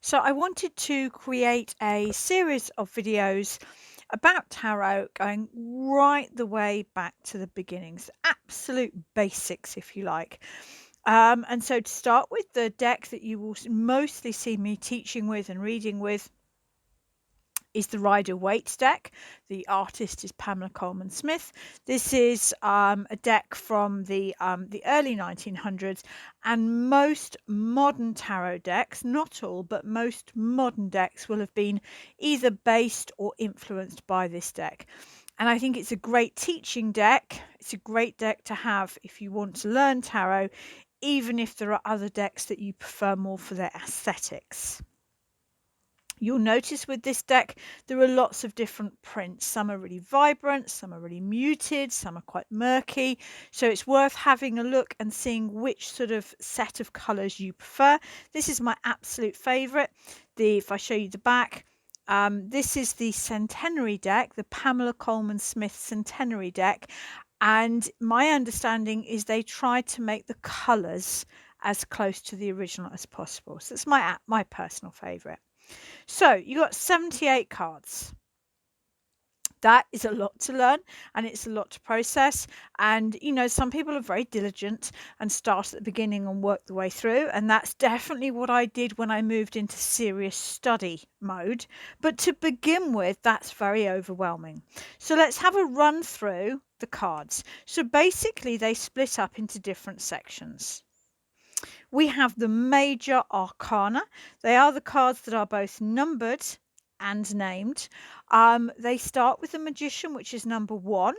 So I wanted to create a series of videos about tarot going right the way back to the beginnings, absolute basics, if you like. And so to start with, the deck that you will mostly see me teaching with and reading with is the Rider-Waite deck. The artist is Pamela Coleman Smith. This is a deck from the early 1900s, and most modern tarot decks, not all, but most modern decks will have been either based or influenced by this deck. And I think it's a great teaching deck. It's a great deck to have if you want to learn tarot, even if there are other decks that you prefer more for their aesthetics. You'll notice with this deck, there are lots of different prints. Some are really vibrant, some are really muted, some are quite murky. So it's worth having a look and seeing which sort of set of colours you prefer. This is my absolute favourite. If I show you the back, this is the Centenary deck, the Pamela Coleman Smith Centenary deck. And my understanding is they tried to make the colours as close to the original as possible. So it's my personal favourite. So you got 78 cards. That is a lot to learn and it's a lot to process. And, some people are very diligent and start at the beginning and work the way through. And that's definitely what I did when I moved into serious study mode. But to begin with, that's very overwhelming. So let's have a run through the cards. So basically, they split up into different sections. We have the major arcana. They are the cards that are both numbered and named. They start with the magician, which is number 1.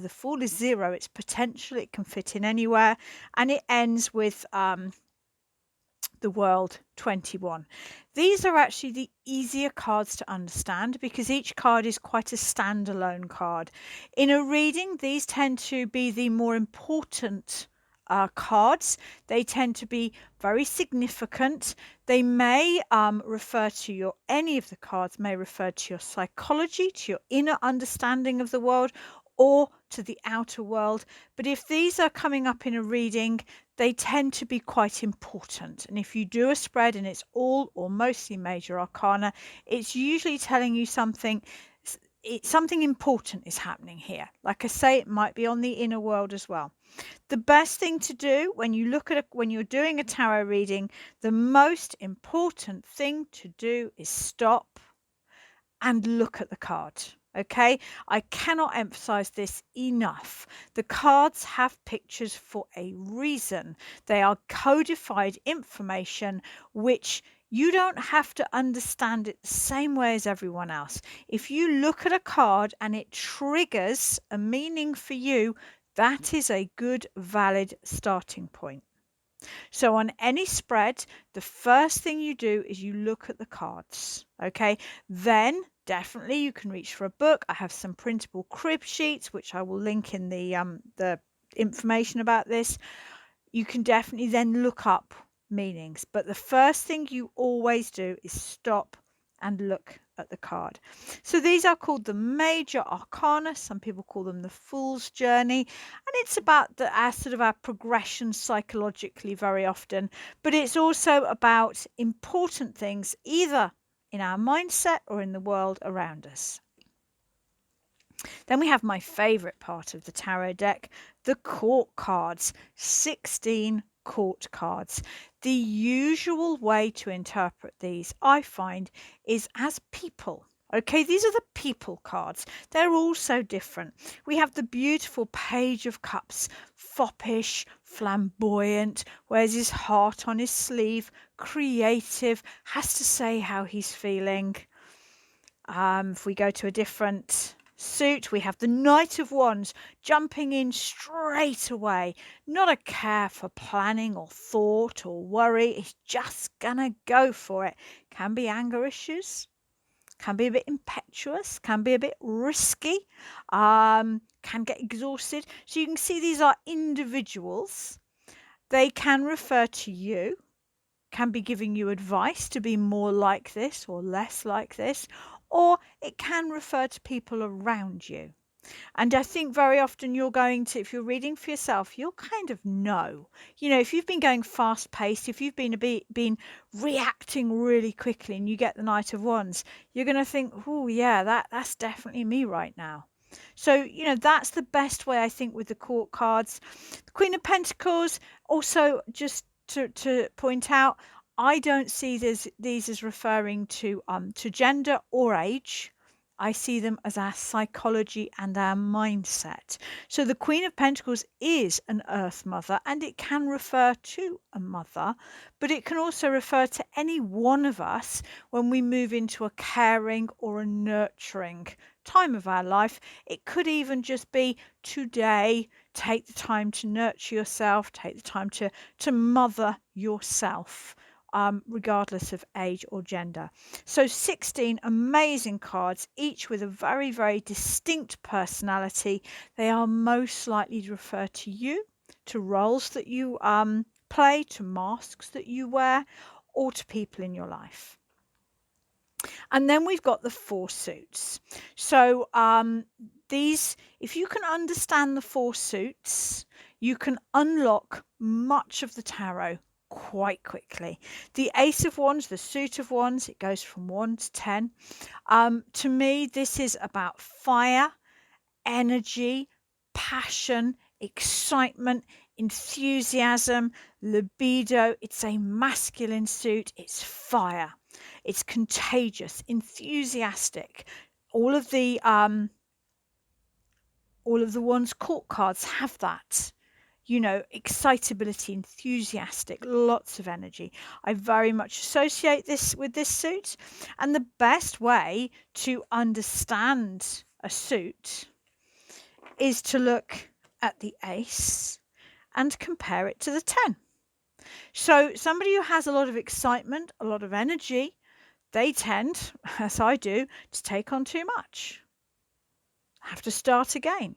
The fool is 0. It's potential. It can fit in anywhere. And it ends with the world, 21. These are actually the easier cards to understand because each card is quite a standalone card. In a reading, these tend to be the more important cards. They tend to be very significant. They may refer to any of the cards may refer to your psychology, to your inner understanding of the world, or to the outer world. But if these are coming up in a reading, they tend to be quite important. And if you do a spread and it's all or mostly major arcana, it's usually telling you something important is happening here. Like I say, it might be on the inner world as well. The best thing to do when you're doing a tarot reading, the most important thing to do is stop and look at the card. Okay, I cannot emphasize this enough. The cards have pictures for a reason. They are codified information which you don't have to understand it the same way as everyone else. If you look at a card and it triggers a meaning for you, that is a good, valid starting point. So on any spread, the first thing you do is you look at the cards. Okay, then definitely you can reach for a book. I have some printable crib sheets, which I will link in the information about this. You can definitely then look up meanings. But the first thing you always do is stop and look at the card. So these are called the major arcana. Some people call them the fool's journey. And it's about our progression psychologically very often. But it's also about important things either in our mindset or in the world around us. Then we have my favorite part of the tarot deck, the court cards, 16 court cards. The usual way to interpret these, I find, is as people. Okay, these are the people cards. They're all so different. We have the beautiful Page of Cups, foppish, flamboyant, wears his heart on his sleeve, creative, has to say how he's feeling. If we go to a different suit, we have the Knight of Wands jumping in straight away. Not a care for planning or thought or worry. He's just gonna go for it. Can be anger issues, can be a bit impetuous, can be a bit risky, can get exhausted. So you can see these are individuals. They can refer to you, can be giving you advice to be more like this or less like this, or it can refer to people around you. And I think very often you're going to, if you're reading for yourself, you'll kind of know. You know, if you've been going fast paced, if you've been reacting really quickly and you get the Knight of Wands, you're going to think, oh yeah, that's definitely me right now. So, you know, that's the best way I think with the court cards. The Queen of Pentacles, also just to point out, I don't see these as referring to gender or age. I see them as our psychology and our mindset. So the Queen of Pentacles is an earth mother, and it can refer to a mother, but it can also refer to any one of us when we move into a caring or a nurturing time of our life. It could even just be today, take the time to nurture yourself, take the time to mother yourself. Regardless of age or gender. So 16 amazing cards, each with a very, very distinct personality. They are most likely to refer to you, to roles that you play, to masks that you wear, or to people in your life. And then we've got the 4 suits. So these, if you can understand the 4 suits, you can unlock much of the tarot quite quickly. The Ace of Wands, the suit of Wands, it goes from 1 to 10. To me, this is about fire, energy, passion, excitement, enthusiasm, libido. It's a masculine suit. It's fire. It's contagious, enthusiastic. All of the Wands court cards have that. You know, excitability, enthusiastic, lots of energy. I very much associate this with this suit. And the best way to understand a suit is to look at the ace and compare it to the 10. So somebody who has a lot of excitement, a lot of energy, they tend, as I do, to take on too much. Have to start again.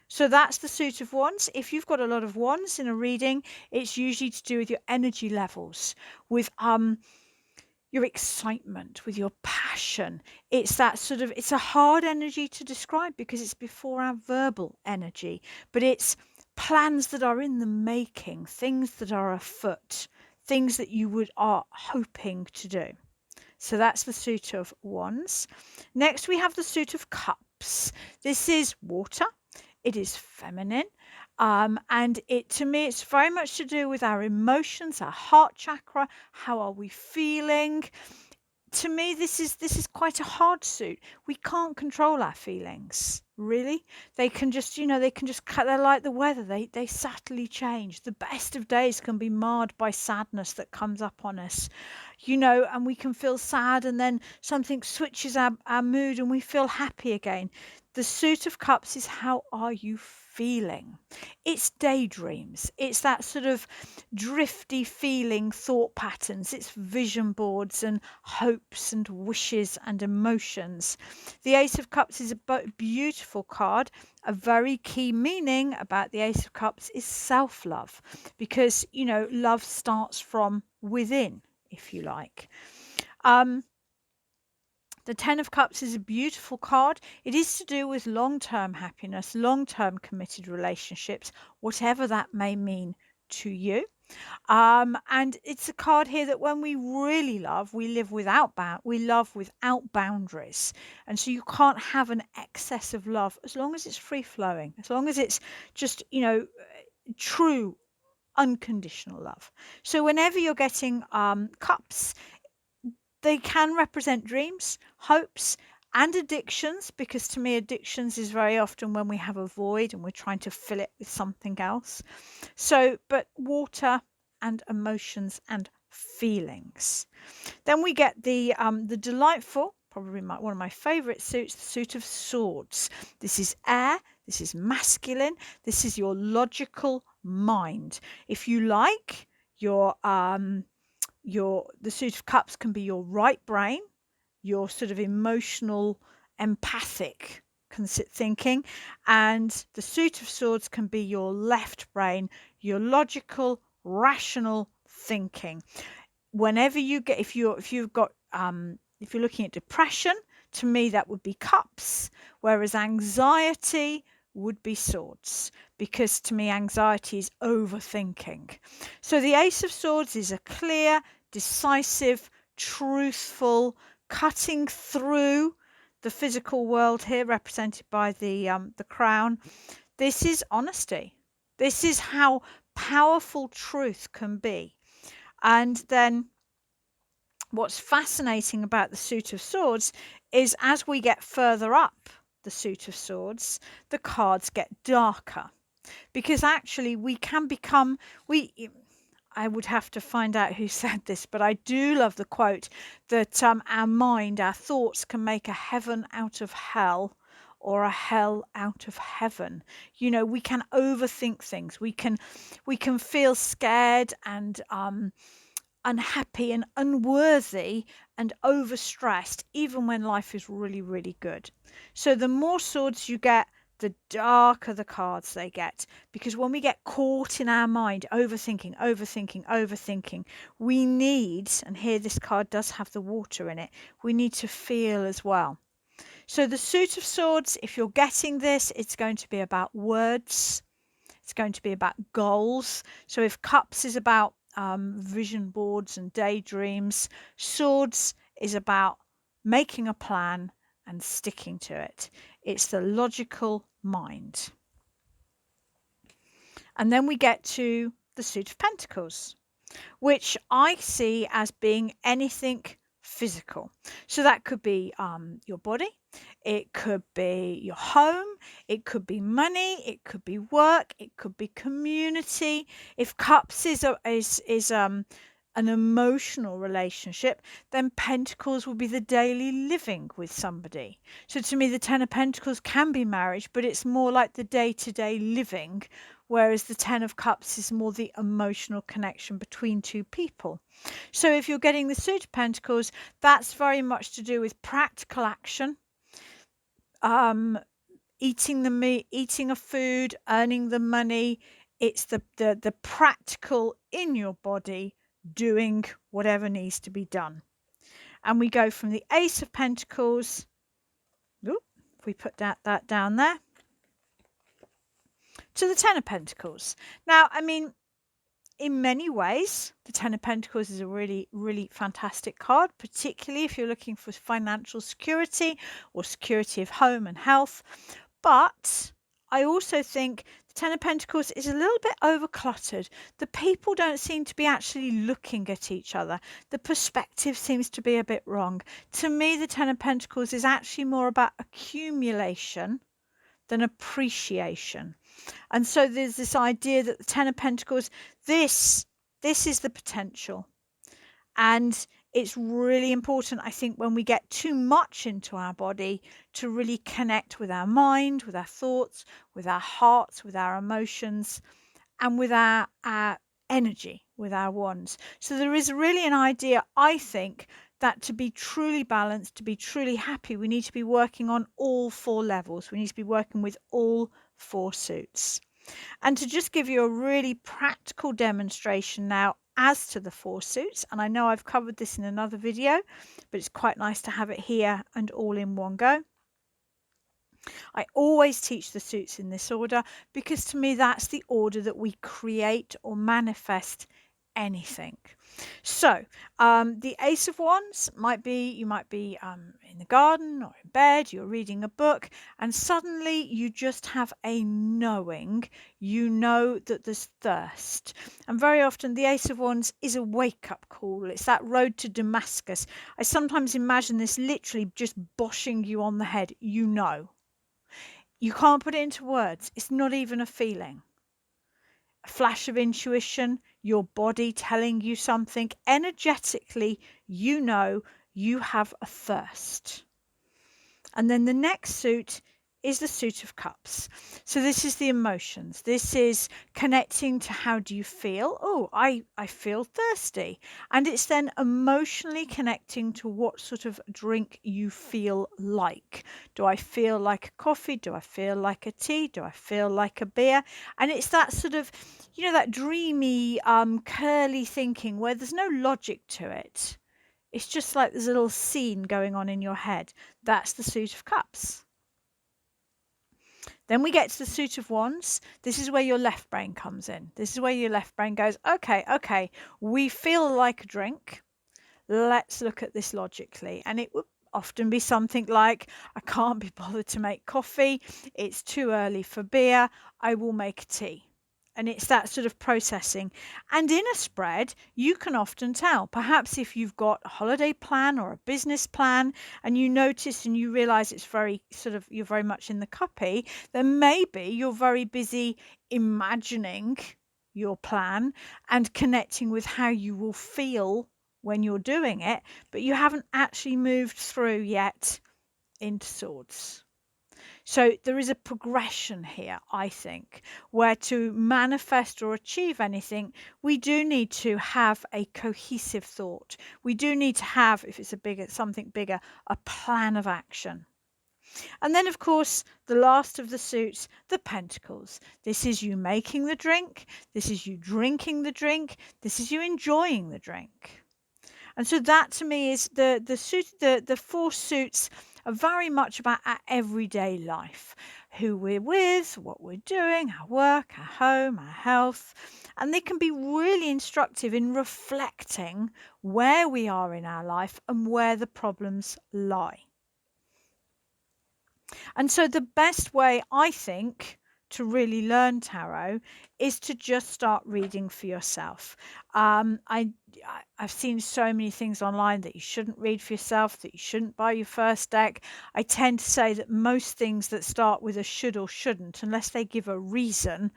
So that's the suit of wands. If you've got a lot of wands in a reading, it's usually to do with your energy levels, with your excitement, with your passion. It's that sort of, it's a hard energy to describe because it's before our verbal energy, but it's plans that are in the making, things that are afoot, things that you are hoping to do. So that's the suit of wands. Next, we have the suit of cups. This is water. It is feminine. And to me, it's very much to do with our emotions, our heart chakra. How are we feeling? To me, this is quite a hard suit. We can't control our feelings, really. They can just, they're like the weather. They subtly change. The best of days can be marred by sadness that comes up on us, and we can feel sad, and then something switches our mood and we feel happy again. The suit of cups is, how are you feeling? It's daydreams. It's that sort of drifty feeling, thought patterns. It's vision boards and hopes and wishes and emotions. The Ace of Cups is a beautiful card. A very key meaning about the Ace of Cups is self-love, because, love starts from within, if you like. The Ten of Cups is a beautiful card. It is to do with long-term happiness, long-term committed relationships, whatever that may mean to you. And it's a card here that when we really love, we love without boundaries. And so you can't have an excess of love as long as it's free-flowing, as long as it's just, true, unconditional love. So whenever you're getting cups, they can represent dreams, hopes, and addictions, because to me, addictions is very often when we have a void and we're trying to fill it with something else. So, but water and emotions and feelings. Then we get the delightful, probably one of my favorite suits, the suit of swords. This is air. This is masculine. This is your logical mind. If you like, the suit of cups can be your right brain, your sort of emotional, empathic thinking, and the suit of swords can be your left brain, your logical, rational thinking. Whenever you get, if you're looking at depression, To me, that would be cups, whereas anxiety would be swords, because to me, anxiety is overthinking. So the Ace of Swords is a clear, decisive, truthful, cutting through the physical world here, represented by the crown. This is honesty. This is how powerful truth can be. And then what's fascinating about the Suit of Swords is as we get further up the Suit of Swords, the cards get darker, because actually we can become, I would have to find out who said this, but I do love the quote that our mind, our thoughts can make a heaven out of hell or a hell out of heaven. You know, we can overthink things. We can feel scared and unhappy and unworthy and overstressed, even when life is really, really good. So the more swords you get, the darker the cards they get. Because when we get caught in our mind, overthinking, we need, and here this card does have the water in it, we need to feel as well. So the Suit of Swords, if you're getting this, it's going to be about words. It's going to be about goals. So if Cups is about vision boards and daydreams, Swords is about making a plan and sticking to it. It's the logical mind. And then we get to the Suit of Pentacles, which I see as being anything physical. So that could be your body, it could be your home, it could be money, it could be work, it could be community. If Cups is an emotional relationship, then Pentacles will be the daily living with somebody. So to me, the Ten of Pentacles can be marriage, but it's more like the day-to-day living, whereas the Ten of Cups is more the emotional connection between two people. So if you're getting the Suit of Pentacles, that's very much to do with practical action, eating the meat, eating a food, earning the money. It's the practical in your body, doing whatever needs to be done. And we go from the Ace of Pentacles, if we put that down there, to the Ten of Pentacles. Now, I mean, in many ways, the Ten of Pentacles is a really, really fantastic card, particularly if you're looking for financial security or security of home and health. But I also think the Ten of Pentacles is a little bit overcluttered. The people don't seem to be actually looking at each other. The perspective seems to be a bit wrong. To me, the Ten of Pentacles is actually more about accumulation than appreciation. And so there's this idea that the Ten of Pentacles, this is the potential. And it's really important, I think, when we get too much into our body, to really connect with our mind, with our thoughts, with our hearts, with our emotions, and with our energy, with our wands. So there is really an idea, I think, that to be truly balanced, to be truly happy, we need to be working on all four levels. We need to be working with all four suits. And to just give you a really practical demonstration now as to the four suits, and I know I've covered this in another video, but it's quite nice to have it here and all in one go. I always teach the suits in this order because to me that's the order that we create or manifest anything. So the Ace of Wands might be, you might be in the garden or in bed, you're reading a book, and suddenly you just have a knowing, you know that there's thirst. And very often the Ace of Wands is a wake-up call. It's that road to Damascus. I sometimes imagine this literally just boshing you on the head. You know. You can't put it into words. It's not even a feeling. A flash of intuition, your body telling you something. Energetically, you know you have a thirst. And then the next suit is the Suit of Cups. So this is the emotions. This is connecting to how do you feel? Oh, I feel thirsty. And it's then emotionally connecting to what sort of drink you feel like. Do I feel like a coffee? Do I feel like a tea? Do I feel like a beer? And it's that sort of, you know, that dreamy, curly thinking where there's no logic to it. It's just like there's a little scene going on in your head. That's the Suit of Cups. Then we get to the Suit of Wands. This is where your left brain comes in. This is where your left brain goes, okay, we feel like a drink. Let's look at this logically. And it would often be something like, I can't be bothered to make coffee. It's too early for beer. I will make tea. And it's that sort of processing. And in a spread, you can often tell, perhaps if you've got a holiday plan or a business plan and you notice and you realize it's very sort of, you're very much in the cuppy, then maybe you're very busy imagining your plan and connecting with how you will feel when you're doing it, but you haven't actually moved through yet into swords. So there is a progression here, I think, where to manifest or achieve anything, we do need to have a cohesive thought. We do need to have, if it's something bigger, a plan of action. And then, of course, the last of the suits, the Pentacles. This is you making the drink. This is you drinking the drink. This is you enjoying the drink. And so that to me is the four suits are very much about our everyday life, who we're with, what we're doing, our work, our home, our health. And they can be really instructive in reflecting where we are in our life and where the problems lie. And so the best way, I think, to really learn tarot is to just start reading for yourself. I've seen so many things online that you shouldn't read for yourself, that you shouldn't buy your first deck. I tend to say that most things that start with a should or shouldn't, unless they give a reason,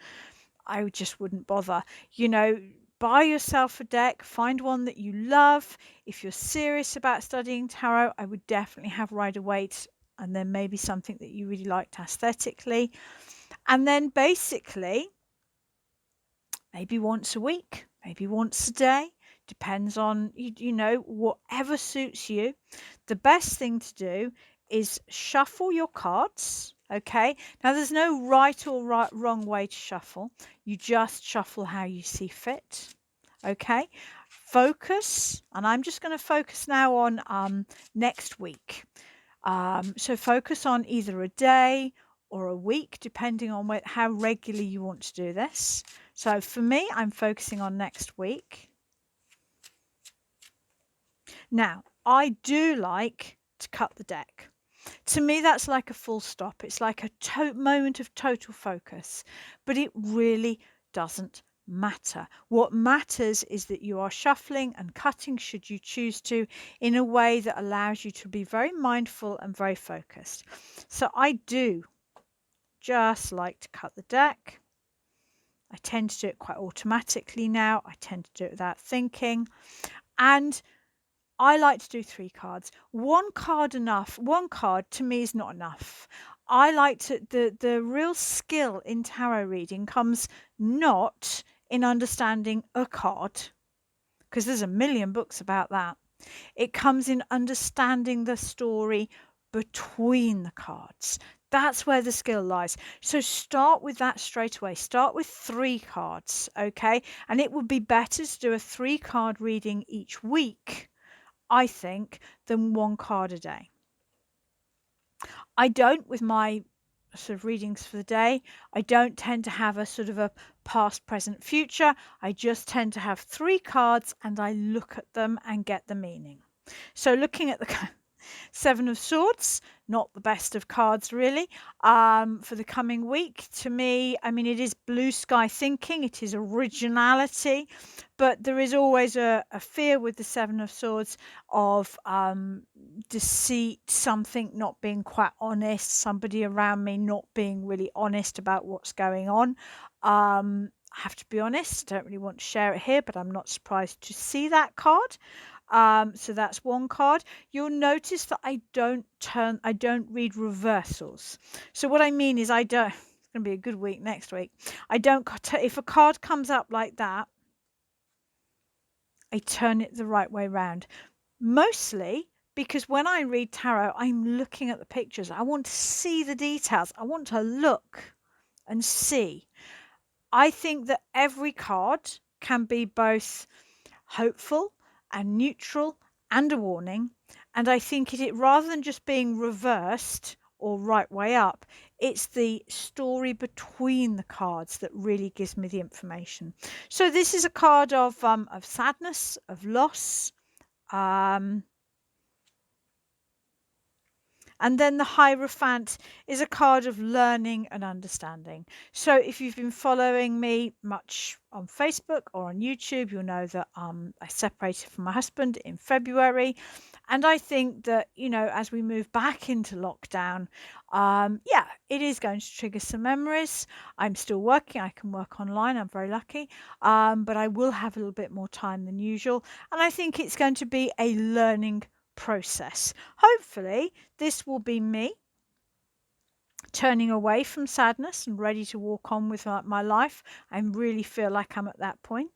I just wouldn't bother. Buy yourself a deck, find one that you love. If you're serious about studying tarot, I would definitely have Rider-Waite, and then maybe something that you really liked aesthetically. And then basically, maybe once a week, maybe once a day, depends on, whatever suits you. The best thing to do is shuffle your cards. Okay, now there's no right or wrong way to shuffle. You just shuffle how you see fit. Okay, focus, and I'm just going to focus now on next week. So focus on either a day or a week, depending on how regularly you want to do this. So for me, I'm focusing on next week. Now, I do like to cut the deck. To me, that's like a full stop. It's like a moment of total focus, but it really doesn't matter. What matters is that you are shuffling and cutting, should you choose to, in a way that allows you to be very mindful and very focused. So I do just like to cut the deck. I tend to do it quite automatically now. I tend to do it without thinking. And I like to do 3 cards. One card to me is not enough. I like to, the real skill in tarot reading comes not in understanding a card, because there's a million books about that. It comes in understanding the story between the cards. That's where the skill lies. So start with that straight away. Start with 3 cards, okay? And it would be better to do a 3-card reading each week, I think, than 1 card a day. I don't, with my sort of readings for the day, I don't tend to have a sort of a past, present, future. I just tend to have 3 cards and I look at them and get the meaning. So looking at the 7 of Swords, not the best of cards really, for the coming week. To me, I mean, it is blue sky thinking, it is originality, but there is always a fear with the 7 of Swords of deceit, something not being quite honest, somebody around me not being really honest about what's going on. I have to be honest, I don't really want to share it here, but I'm not surprised to see that card. So that's 1 card. You'll notice that I don't read reversals. So what I mean is it's going to be a good week next week. If a card comes up like that, I turn it the right way round. Mostly because when I read tarot, I'm looking at the pictures. I want to see the details. I want to look and see. I think that every card can be both hopeful and neutral and a warning. And I think rather than just being reversed or right way up, it's the story between the cards that really gives me the information. So this is a card of sadness, of loss. And then the Hierophant is a card of learning and understanding. So if you've been following me much on Facebook or on YouTube, you'll know that I separated from my husband in February. And I think that, as we move back into lockdown, yeah, it is going to trigger some memories. I'm still working. I can work online. I'm very lucky. But I will have a little bit more time than usual. And I think it's going to be a learning process. Hopefully, this will be me turning away from sadness and ready to walk on with my life. I really feel like I'm at that point.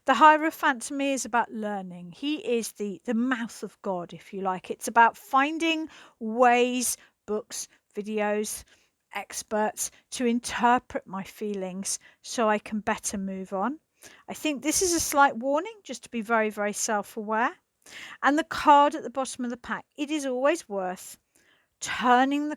The Hierophant to me is about learning. He is the mouth of God, if you like. It's about finding ways, books, videos, experts to interpret my feelings so I can better move on. I think this is a slight warning, just to be very, very self-aware. And the card at the bottom of the pack, it is always worth turning the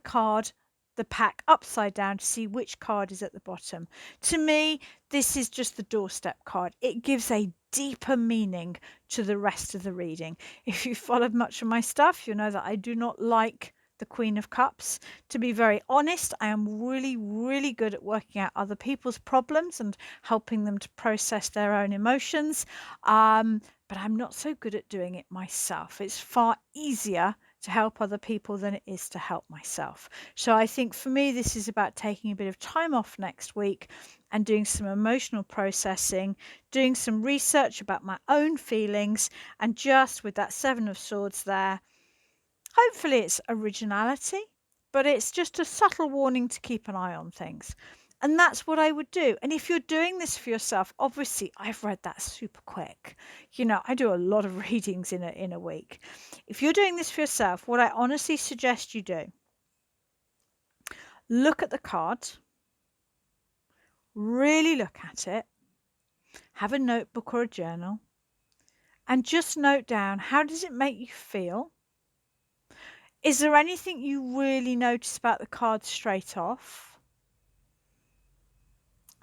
pack upside down to see which card is at the bottom. To me, this is just the doorstep card. It gives a deeper meaning to the rest of the reading. If you followed much of my stuff, you know that I do not like the Queen of Cups. To be very honest, I am really, really good at working out other people's problems and helping them to process their own emotions. But I'm not so good at doing it myself. It's far easier to help other people than it is to help myself. So I think for me, this is about taking a bit of time off next week and doing some emotional processing, doing some research about my own feelings, and just with that Seven of Swords there, hopefully it's originality, but it's just a subtle warning to keep an eye on things. And that's what I would do. And if you're doing this for yourself, obviously I've read that super quick. I do a lot of readings in a week. If you're doing this for yourself, what I honestly suggest you do, look at the card, really look at it, have a notebook or a journal, and just note down, how does it make you feel? Is there anything you really notice about the card straight off?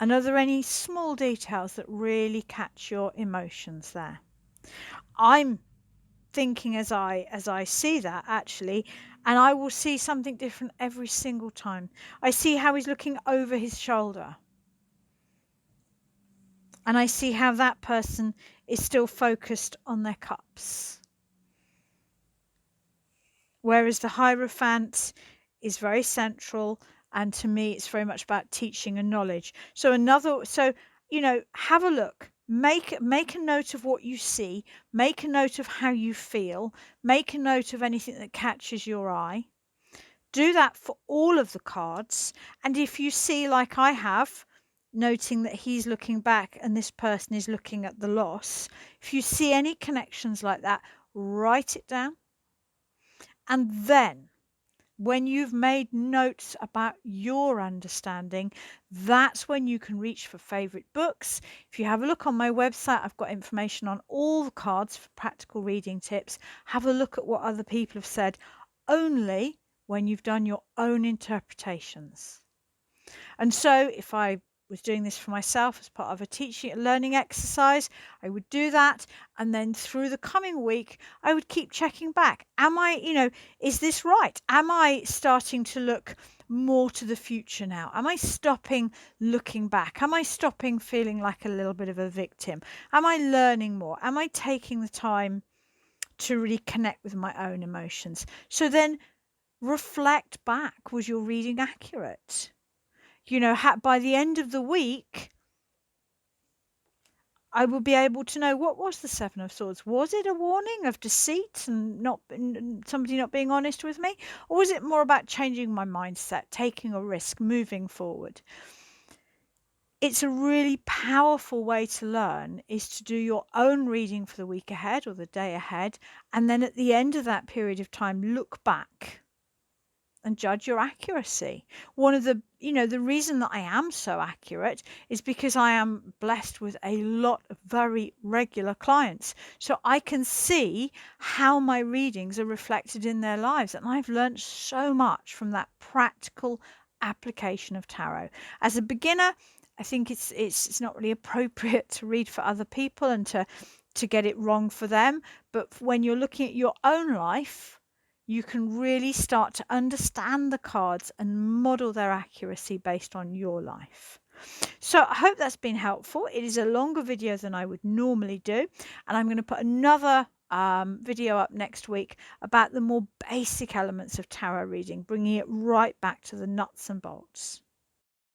And are there any small details that really catch your emotions there? I'm thinking as I see that, actually, and I will see something different every single time. I see how he's looking over his shoulder, and I see how that person is still focused on their cups, whereas the Hierophant is very central, and to me it's very much about teaching and knowledge. So have a look, make a note of what you see, make a note of how you feel, make a note of anything that catches your eye. Do that for all of the cards. And if you see, like I have, noting that he's looking back and this person is looking at the loss, if you see any connections like that, write it down. And then when you've made notes about your understanding, that's when you can reach for favorite books. If you have a look on my website, I've got information on all the cards for practical reading tips. Have a look at what other people have said, only when you've done your own interpretations. And so if I was doing this for myself as part of a teaching and learning exercise, I would do that. And then through the coming week, I would keep checking back. Is this right? Am I starting to look more to the future now? Am I stopping looking back? Am I stopping feeling like a little bit of a victim? Am I learning more? Am I taking the time to really connect with my own emotions? So then reflect back. Was your reading accurate? By the end of the week, I will be able to know, what was the Seven of Swords. Was it a warning of deceit and somebody not being honest with me? Or was it more about changing my mindset, taking a risk, moving forward? It's a really powerful way to learn, is to do your own reading for the week ahead or the day ahead. And then at the end of that period of time, look back and judge your accuracy. One of the reason that I am so accurate is because I am blessed with a lot of very regular clients. So I can see how my readings are reflected in their lives. And I've learned so much from that practical application of tarot. As a beginner, I think it's not really appropriate to read for other people and to get it wrong for them. But when you're looking at your own life, you can really start to understand the cards and model their accuracy based on your life. So I hope that's been helpful. It is a longer video than I would normally do, and I'm going to put another video up next week about the more basic elements of tarot reading, bringing it right back to the nuts and bolts.